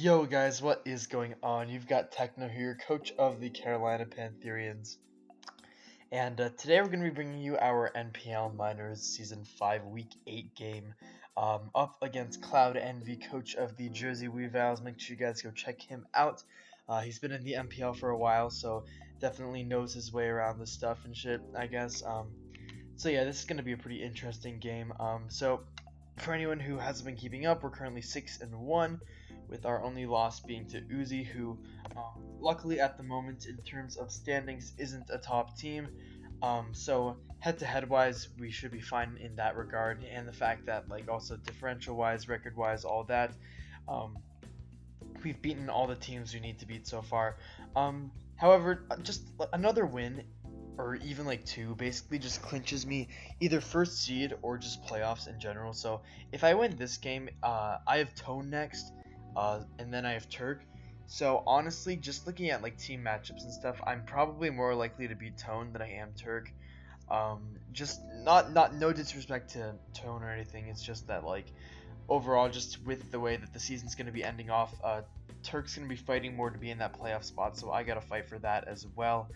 Yo guys, what is going on? You've got Techno here, coach of the Carolina Pantherians. And today we're going to be bringing you our NPL Minors Season 5 Week 8 game up against Cloud Envy, coach of the Jersey Weaviles. Make sure you guys go check him out. He's been in the NPL for a while, so definitely knows his way around this stuff and shit, I guess. So yeah, this is going to be a pretty interesting game. So for anyone who hasn't been keeping up, we're currently 6-1. With our only loss being to Uzi, who luckily at the moment in terms of standings isn't a top team. So head-to-head wise, we should be fine in that regard, and the fact that also differential wise, record wise, all that, we've beaten all the teams we need to beat so far. However, just another win, or even two, basically just clinches me either first seed or just playoffs in general. So if I win this game, I have Tone next. And then I have Turk. So honestly, just looking at team matchups and stuff, I'm probably more likely to beat Tone than I am Turk. Just no disrespect to Tone or anything. It's just that overall, just with the way that the season's gonna be ending off, Turk's gonna be fighting more to be in that playoff spot. So I gotta fight for that as well.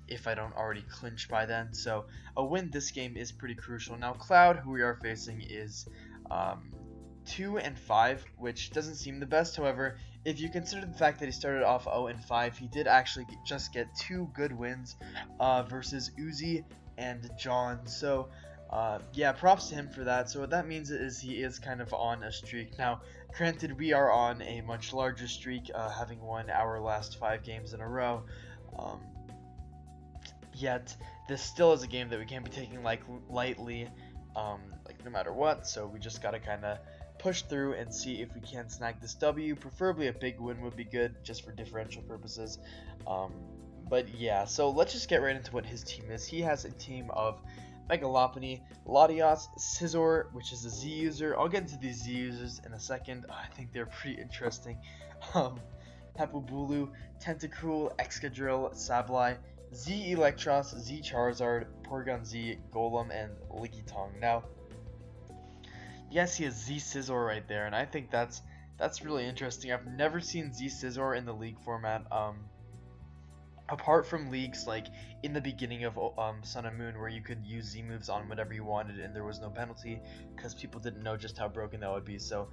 If I don't already clinch by then. So a win this game is pretty crucial. Now Cloud, who we are facing, is 2-5, which doesn't seem the best. However, if you consider the fact that he started off 0-5, he did actually just get 2 good wins versus Uzi and John. So yeah, props to him for that. So what that means is he is kind of on a streak. Now, granted, we are on a much larger streak, having won our last 5 games in a row. Yet this still is a game that we can't be taking lightly, no matter what. So we just gotta kind of push through and see if we can snag this W. Preferably a big win would be good, just for differential purposes. But yeah, so let's just get right into what his team is. He has a team of Megalopony, Latios, Scizor, which is a Z user. I'll get into these Z users in a second. I think they're pretty interesting. Pepubulu, Tentacruel, Excadrill, Sableye, Z Electros, Z Charizard, Porygon Z, Golem, and Lickitung. Now, yes, he has Z Scizor right there, and I think that's really interesting. I've never seen Z Scizor in the league format, apart from leagues in the beginning of Sun and Moon, where you could use Z moves on whatever you wanted and there was no penalty because people didn't know just how broken that would be. So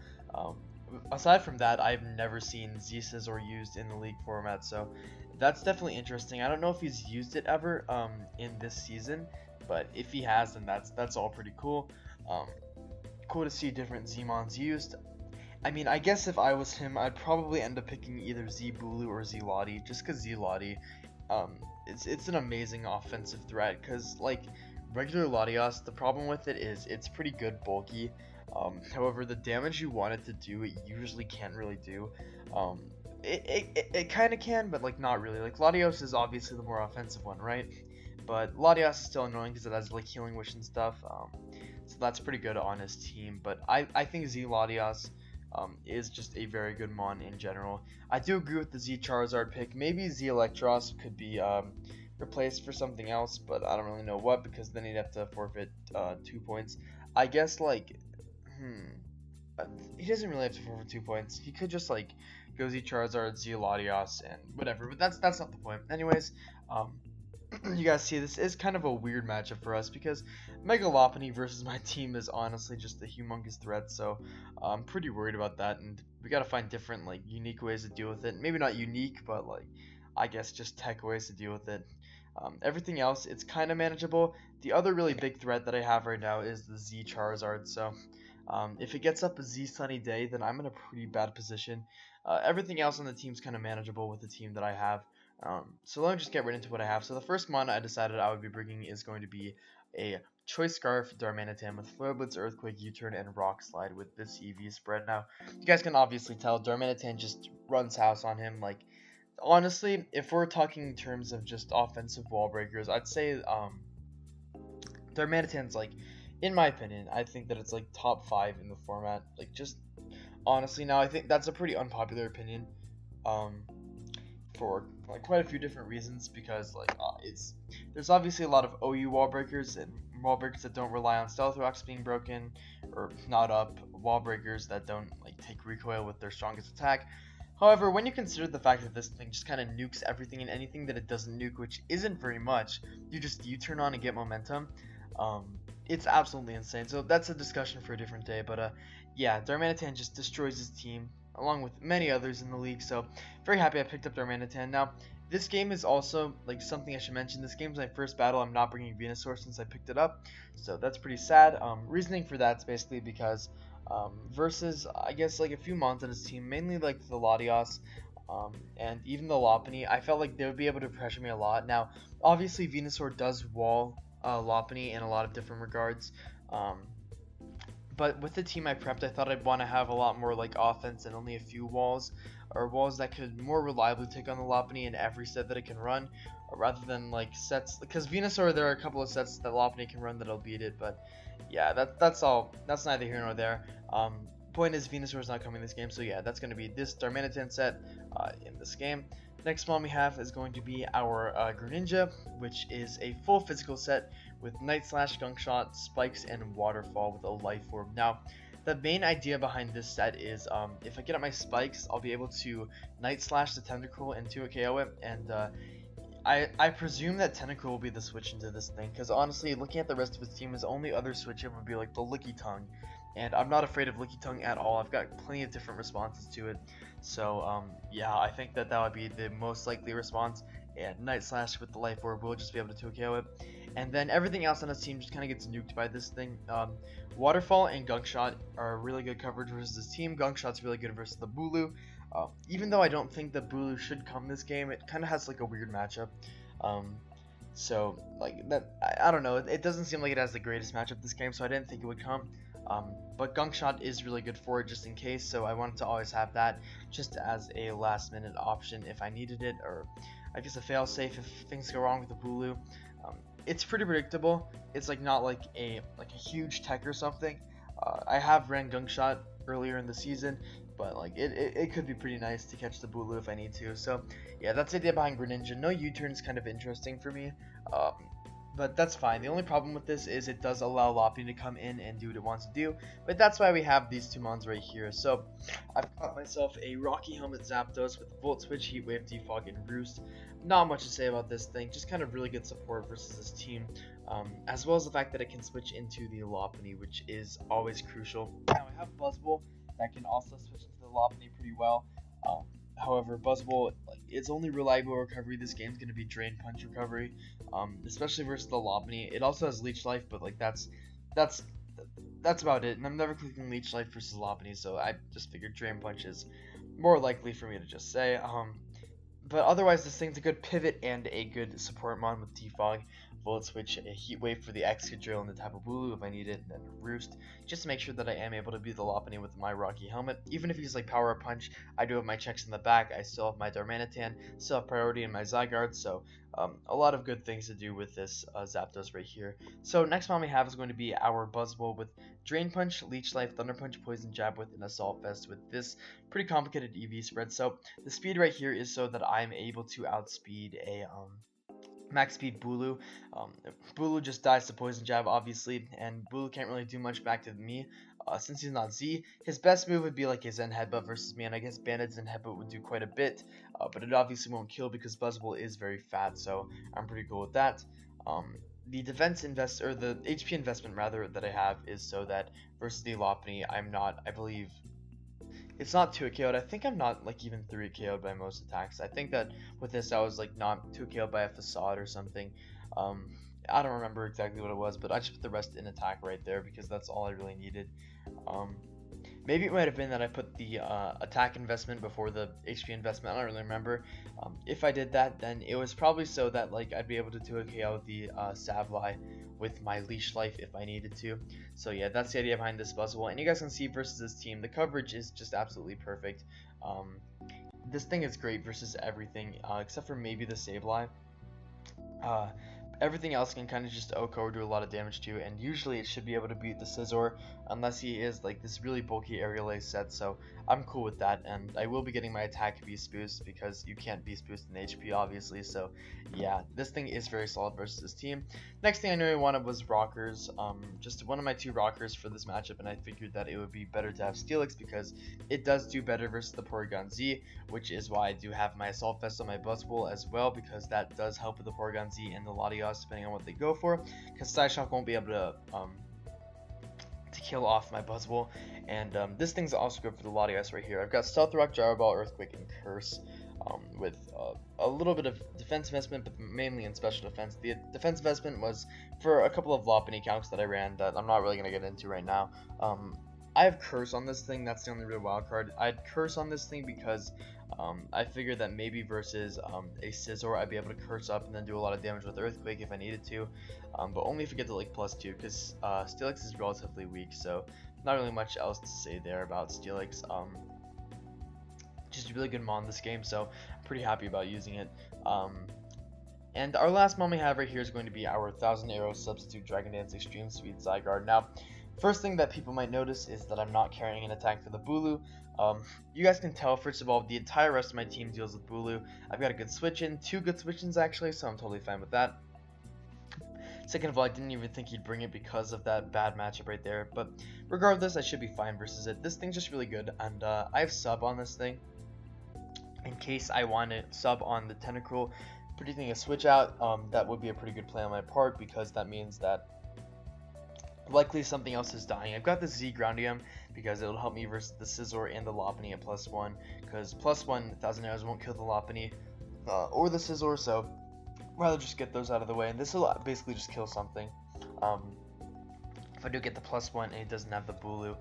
aside from that, I've never seen Z Scizor used in the league format, so that's definitely interesting. I don't know if he's used it ever in this season, but if he has, then that's all pretty cool. Cool to see different Zmons used. I mean, I guess if I was him, I'd probably end up picking either Z Bulu or Z Lottie, just because Z Lottie, it's an amazing offensive threat, because regular Latios, the problem with it is it's pretty good bulky. However, the damage you want it to do, it usually can't really do. It kind of can, but not really. Latios is obviously the more offensive one, right? But Latios is still annoying because it has Healing Wish and stuff. So that's pretty good on his team. But I think Z Latios is just a very good mon in general. I do agree with the Z Charizard pick. Maybe Z Electros could be replaced for something else, but I don't really know what, because then he'd have to forfeit 2 points. I guess he doesn't really have to forfeit 2 points. He could just go Z Charizard, Z Latios, and whatever. But that's not the point. Anyways, you guys see, this is kind of a weird matchup for us because Megalopony versus my team is honestly just a humongous threat. So I'm pretty worried about that, and we gotta find different unique ways to deal with it. Maybe not unique, but I guess just tech ways to deal with it. Everything else, it's kind of manageable. The other really big threat that I have right now is the Z Charizard. So if it gets up a Z Sunny Day, then I'm in a pretty bad position. Everything else on the team's kind of manageable with the team that I have. So let me just get right into what I have. So the first mon I decided I would be bringing is going to be a Choice Scarf Darmanitan with Flare Blitz, Earthquake, U-Turn, and Rock Slide with this EV spread. Now, you guys can obviously tell Darmanitan just runs house on him. Honestly, if we're talking in terms of just offensive wall breakers, I'd say Darmanitan's in my opinion, I think that it's top 5 in the format. Just honestly, now I think that's a pretty unpopular opinion. for like quite a few different reasons, because like there's obviously a lot of OU wall breakers and wall breakers that don't rely on stealth rocks being broken or not up, wall breakers that don't like take recoil with their strongest attack. However, when you consider the fact that this thing just kind of nukes everything and anything that it doesn't nuke, which isn't very much, you just U-turn on and get momentum. It's absolutely insane. So that's a discussion for a different day. But yeah, Darmanitan just destroys his team along with many others in the league. So very happy I picked up Darmanitan. Now this game is also like something I should mention. This game's my first battle. I'm not bringing Venusaur since I picked it up, so that's pretty sad. Reasoning for that's basically because versus I guess like a few mons on his team, mainly like the Latios. And even the Lopunny, I felt like they would be able to pressure me a lot. Now, obviously, Venusaur does wall Lopunny in a lot of different regards. But with the team I prepped, I thought I'd want to have a lot more like offense and only a few walls, or walls that could more reliably take on the Lopunny in every set that it can run, rather than like sets. Because Venusaur, there are a couple of sets that Lopunny can run that'll beat it. But yeah, that's all. That's neither here nor there. Point is, Venusaur is not coming this game, so yeah, that's going to be this Darmanitan set in this game. Next one we have is going to be our Greninja, which is a full physical set with Night Slash, Gunk Shot, Spikes, and Waterfall with a Life Orb. Now, the main idea behind this set is if I get up my Spikes, I'll be able to Night Slash the Tentacle into a KO it, and I presume that Tentacle will be the switch into this thing, because honestly, looking at the rest of his team, his only other switch in would be like the Licky Tongue, and I'm not afraid of Licky Tongue at all. I've got plenty of different responses to it, so yeah, I think that would be the most likely response, and Night Slash with the Life Orb will just be able to 2KO it, and then everything else on his team just kind of gets nuked by this thing. Waterfall and Gunk Shot are really good coverage versus this team. Gunk Shot's really good versus the Bulu. Even though I don't think the Bulu should come this game, it kind of has like a weird matchup. So like that, I don't know. It doesn't seem like it has the greatest matchup this game, so I didn't think it would come. But Gunk Shot is really good for it just in case, so I wanted to always have that just as a last minute option if I needed it, or I guess a fail safe if things go wrong with the Bulu. It's pretty predictable. It's like not like a huge tech or something. I have ran Gunk Shot earlier in the season, but like it could be pretty nice to catch the Bulu if I need to. So yeah, that's the idea behind Greninja. No U-turn is kind of interesting for me, but that's fine. The only problem with this is it does allow Lopunny to come in and do what it wants to do, but that's why we have these two mons right here. So I've got myself a Rocky Helmet Zapdos with Volt Switch, Heat Wave, Defog, and Roost. Not much to say about this thing, just kind of really good support versus this team, as well as the fact that it can switch into the Lopunny, which is always crucial. Now I have Buzzwole that can also switch into the Lopunny pretty well. However, Buzzwole, like, its only reliable recovery this game is going to be Drain Punch recovery, especially versus the Lopunny. It also has Leech Life, but like that's about it. And I'm never clicking Leech Life versus Lopunny, so I just figured Drain Punch is more likely for me to just say. But otherwise, this thing's a good pivot and a good support mon with Defog, Volt Switch, a Heat Wave for the Excadrill and the Tapu Bulu if I need it, and then a Roost, just to make sure that I am able to beat the Lopunny with my Rocky Helmet. Even if he's like Power Up Punch, I do have my checks in the back, I still have my Darmanitan, still have priority in my Zygarde, so a lot of good things to do with this Zapdos right here. So next one we have is going to be our Buzzwole with Drain Punch, Leech Life, Thunder Punch, Poison Jab with an Assault Vest with this pretty complicated EV spread. So the speed right here is so that I'm able to outspeed a max speed Bulu. Bulu just dies to Poison Jab obviously, and Bulu can't really do much back to me. Since he's not Z, his best move would be like his Zen Headbutt versus me, and I guess Banded Zen Headbutt would do quite a bit, but it obviously won't kill because Buzzwole is very fat, so I'm pretty cool with that. The defense invest, or the HP investment rather, that I have is so that versus the Lopunny, I'm not, I believe, it's not 2KO'd. I think I'm not like even 3KO'd by most attacks. I think that with this I was like not 2KO'd by a Facade or something. I don't remember exactly what it was, but I just put the rest in attack right there because that's all I really needed. Maybe it might have been that I put the attack investment before the HP investment. I don't really remember. If I did that, then it was probably so that like I'd be able to 2KO the Sableye with my Leash Life if I needed to. So yeah, that's the idea behind this Buzzwole. And you guys can see versus this team, the coverage is just absolutely perfect. This thing is great versus everything, except for maybe the Sableye. everything else can kind of just OHKO or do a lot of damage to, and usually it should be able to beat the Scizor unless he is like this really bulky aerial ace set, so I'm cool with that. And I will be getting my attack beast boost because you can't beast boost in HP obviously, so yeah, this thing is very solid versus this team. Next thing I knew I wanted was rockers, just one of my 2 rockers for this matchup, and I figured that it would be better to have Steelix because it does do better versus the Porygon Z, which is why I do have my Assault Vest on my Buzzwole as well, because that does help with the Porygon Z and the Latios depending on what they go for, because Psyshock won't be able to kill off my Buzzwole. And this thing's also good for the Latios right here. I've got Stealth Rock, Gyro Ball, Earthquake, and Curse, with a little bit of defense investment, but mainly in special defense. The defense investment was for a couple of Lopunny counts that I ran that I'm not really going to get into right now. I have Curse on this thing, that's the only real wild card. I had Curse on this thing because I figured that maybe versus a Scizor I'd be able to Curse up and then do a lot of damage with Earthquake if I needed to, but only if I get to like +2, because Steelix is relatively weak, so not really much else to say there about Steelix. Just a really good mon this game, so I'm pretty happy about using it. And our last mon we have right here is going to be our 1000 Arrow Substitute Dragon Dance Extreme Speed Zygarde. Now, first thing that people might notice is that I'm not carrying an attack for the Bulu. You guys can tell, first of all, the entire rest of my team deals with Bulu. I've got a good switch in, 2 good switch-ins actually, so I'm totally fine with that. Second of all, I didn't even think he'd bring it because of that bad matchup right there, but regardless, I should be fine versus it. This thing's just really good, and I have sub on this thing in case I want to sub on the Tentacruel. Predicting a switch out, that would be a pretty good play on my part, because that means that likely something else is dying. I've got the Z Groundium because it'll help me versus the Scizor and the Lopunny at +1, because +1 1000 Arrows won't kill the Lopunny or the Scizor, so rather just get those out of the way, and this will basically just kill something. If I do get the +1 and it doesn't have the Bulu,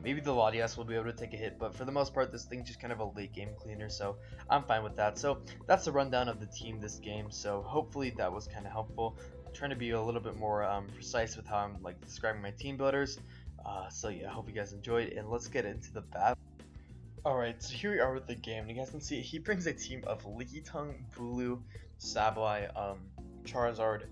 maybe the Latias will be able to take a hit, but for the most part this thing's just kind of a late game cleaner, so I'm fine with that. So that's the rundown of the team this game, so hopefully that was kind of helpful. I'm trying to be a little bit more precise with how I'm like describing my team builders. So yeah, I hope you guys enjoyed, and let's get into the battle. Alright, so here we are with the game, and you guys can see he brings a team of Lickitung, Bulu, Sableye, Charizard,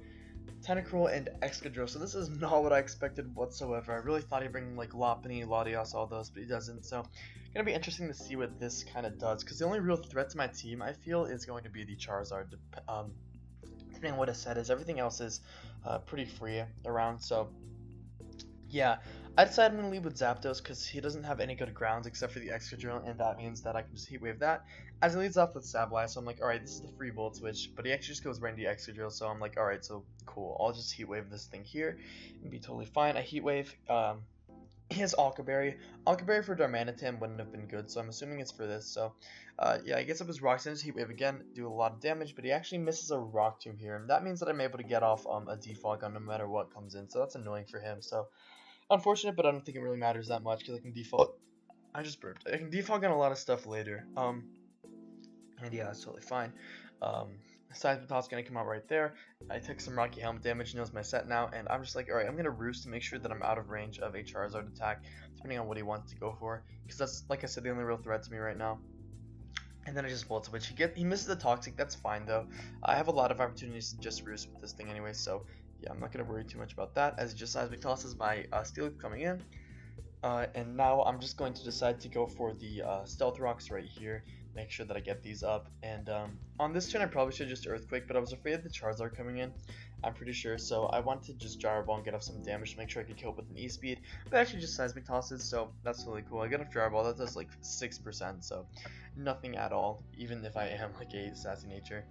Tentacruel, and Excadrill. So this is not what I expected whatsoever. I really thought he'd bring like Lopunny, Latios, all those, but he doesn't. So gonna be interesting to see what this kind of does, because the only real threat to my team I feel is going to be the Charizard. Depending on what his set is, everything else is pretty free around. So yeah, I decided I'm going to lead with Zapdos because he doesn't have any good grounds except for the Excadrill, and that means that I can just Heat Wave that. As he leads off with Sableye, so I'm like, alright, this is the free Volt Switch, but he actually just goes right into Excadrill, so I'm like, alright, so cool, I'll just Heat Wave this thing here and be totally fine. I Heat Wave, he has Alkaberry. Alkaberry for Darmanitan wouldn't have been good, so I'm assuming it's for this, so yeah, he gets up his Rock Smash, Heat Wave again, do a lot of damage, but he actually misses a Rock Tomb here, and that means that I'm able to get off a Defog on no matter what comes in, so that's annoying for him. So unfortunate, but I don't think it really matters that much because I can defog. I just burped. I can defog on a lot of stuff later. And yeah, that's totally fine. Seismic Toss gonna come out right there. I took some Rocky Helmet damage, knows my set now, and I'm just like, alright, I'm gonna Roost to make sure that I'm out of range of a Charizard attack, depending on what he wants to go for, because that's, like I said, the only real threat to me right now. And then I just Volt Switch. He misses the Toxic, that's fine though. I have a lot of opportunities to just Roost with this thing anyway, so yeah, I'm not going to worry too much about that, as it just Seismic tosses my Steelix coming in. And now I'm just going to decide to go for the Stealth Rocks right here, make sure that I get these up. And on this turn I probably should just Earthquake, but I was afraid of the Charizard coming in, I'm pretty sure, so I wanted to just Gyro Ball and get off some damage to make sure I could kill it with an E-Speed, but actually just Seismic Tosses, so that's really cool. I get off Gyro Ball, that does like 6%, so nothing at all, even if I am like a sassy nature.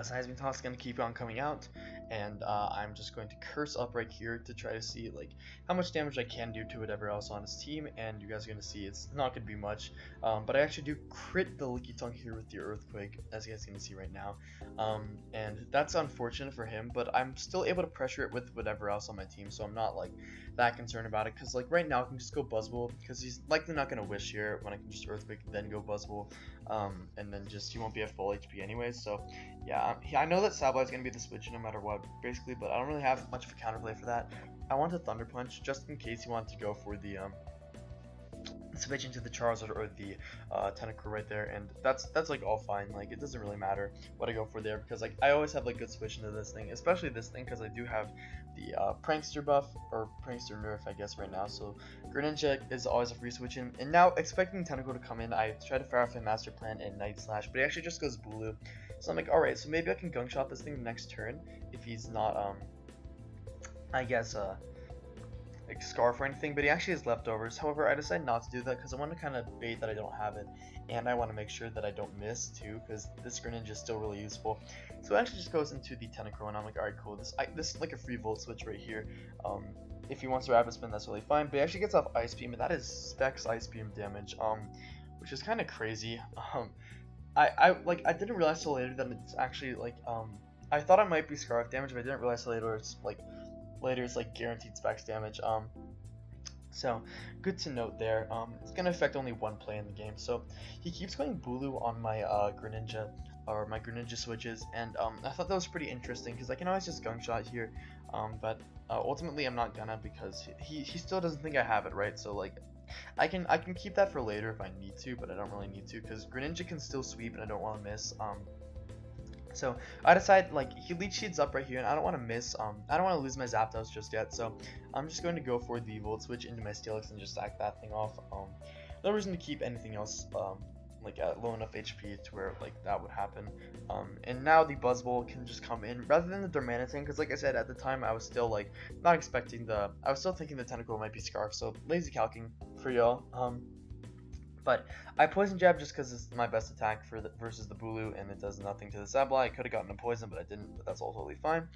Seismic Toss is going to keep on coming out, and I'm just going to Curse up right here to try to see like how much damage I can do to whatever else on his team, and you guys are going to see it's not going to be much, but I actually do crit the Lickitung here with the Earthquake, as you guys can see right now, and that's unfortunate for him, but I'm still able to pressure it with whatever else on my team, so I'm not like that concerned about it, because like right now I can just go Buzzwole, because he's likely not going to Wish here when I can just Earthquake then go Buzzwole, and then just he won't be at full HP anyway, so yeah. I know that Sableye is going to be the switch no matter what, basically, but I don't really have much of a counterplay for that. I want to Thunder Punch just in case he wanted to go for the switch into the Charizard or the Tentacruel right there, and that's like all fine. Like, it doesn't really matter what I go for there, because like I always have like good switch into this thing, especially this thing, because I do have the Prankster buff, or Prankster nerf I guess right now. So Greninja is always a free switch in, and now expecting Tentacruel to come in, I try to fire off a Master Plan and Night Slash, but he actually just goes Bulu. So I'm like, alright, so maybe I can Gunk Shot this thing the next turn if he's not I guess like Scarf or anything, but he actually has leftovers. However, I decided not to do that because I want to kind of bait that I don't have it, and I want to make sure that I don't miss too, because this Greninja is still really useful. So it actually just goes into the Tentacruel, and I'm like, alright, cool. This is like a free Volt Switch right here. If he wants to Rapid Spin, that's really fine. But he actually gets off Ice Beam, and that is Specs Ice Beam damage, which is kind of crazy. I didn't realize till later that it's actually like I thought it might be Scarf damage, but I didn't realize till later it's like guaranteed Specs damage. So good to note there. It's gonna affect only one play in the game. So he keeps going Bulu on my Greninja, or my Greninja switches, and I thought that was pretty interesting because I can always just Gunk Shot here, but ultimately I'm not gonna, because he still doesn't think I have it, right? So like I can keep that for later if I need to, but I don't really need to because Greninja can still sweep and I don't want to miss. So I decide, like, he Leech Seeds up right here, and I don't want to miss, I don't want to lose my Zapdos just yet, so I'm just going to go for the Volt Switch into my Steelix and just sack that thing off. No reason to keep anything else, like, at low enough HP to where, like, that would happen. And now the Buzzwole can just come in, rather than the Darmanitan, because, like I said, at the time, I was still, like, not expecting I was still thinking the Tentacruel might be Scarf, so lazy calcing for y'all. But I Poison Jab just because it's my best attack versus the Bulu, and it does nothing to the Sableye. I could have gotten a Poison, but I didn't, but that's all totally fine.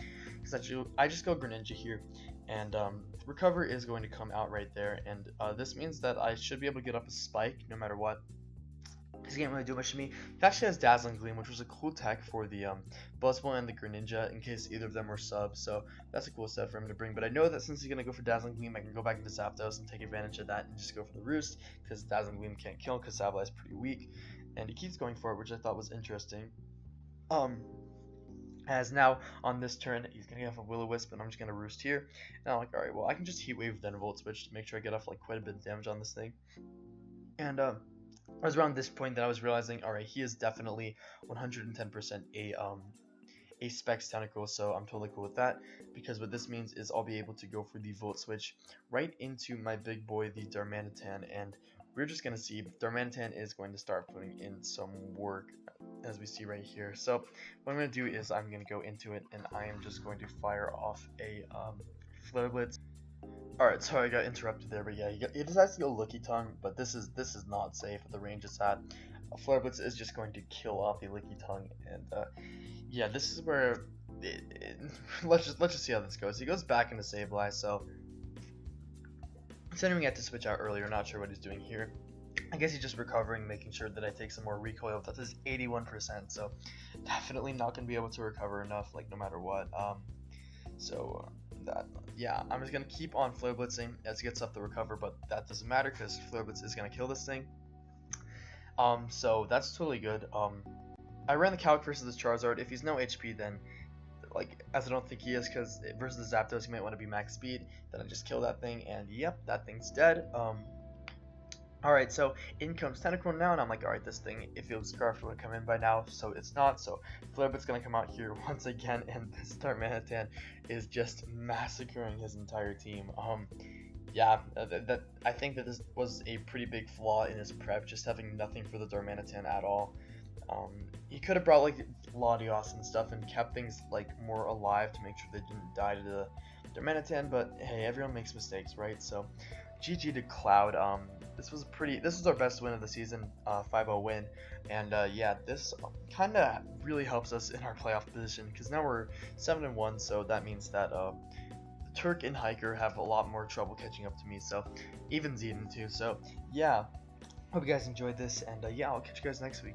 Because I just go Greninja here, and Recover is going to come out right there, and this means that I should be able to get up a Spike no matter what. He can't really do much to me. He actually has Dazzling Gleam, which was a cool tech for the Buzzwole and the Greninja in case either of them were subs, so that's a cool set for him to bring. But I know that since he's going to go for Dazzling Gleam, I can go back into Zapdos and take advantage of that and just go for the Roost, because Dazzling Gleam can't kill because Sableye is pretty weak, and he keeps going for it, which I thought was interesting. As now on this turn, he's going to get off a Will-O-Wisp, and I'm just going to Roost here. And I'm like, alright, well, I can just Heat Wave then Volt Switch to make sure I get off like quite a bit of damage on this thing. And it was around this point that I was realizing, alright, he is definitely 110% a Specs Tentacruel, so I'm totally cool with that, because what this means is I'll be able to go for the Volt Switch right into my big boy, the Darmanitan, and we're just going to see Darmanitan is going to start putting in some work, as we see right here. So what I'm going to do is I'm going to go into it, and I am just going to fire off a Flare Blitz. Alright, sorry I got interrupted there, but yeah, he decides to go Licky Tongue, but this is not safe at the range it's at. Flare Blitz is just going to kill off the Licky Tongue, and yeah, this is where let's just see how this goes. He goes back into Sableye, so considering he had to switch out earlier, not sure what he's doing here. I guess he's just recovering, making sure that I take some more recoil. That is 81%, so definitely not going to be able to recover enough, like, no matter what. Yeah, I'm just gonna keep on Flare Blitzing as he gets up the recover, but that doesn't matter because Flare Blitz is gonna kill this thing. So that's totally good. I ran the calc versus this Charizard. If he's no HP, then, like, as I don't think he is, because versus the Zapdos, he might want to be max speed. Then I just kill that thing, and yep, that thing's dead. Alright, so in comes Tentacruel now, and I'm like, alright, this thing, if it was Scarf, it would come in by now, so it's not, so Flare Blitz gonna come out here once again, and this Darmanitan is just massacring his entire team. Yeah, I think that this was a pretty big flaw in his prep, just having nothing for the Darmanitan at all. He could have brought, like, Latios and stuff, and kept things, like, more alive to make sure they didn't die to the Darmanitan, but hey, everyone makes mistakes, right? So GG to Cloud. This was our best win of the season, 5-0 win, and yeah, this kind of really helps us in our playoff position, because now we're 7-1, so that means that Turk and Hiker have a lot more trouble catching up to me, so even Zeden too. So yeah, hope you guys enjoyed this, and yeah, I'll catch you guys next week.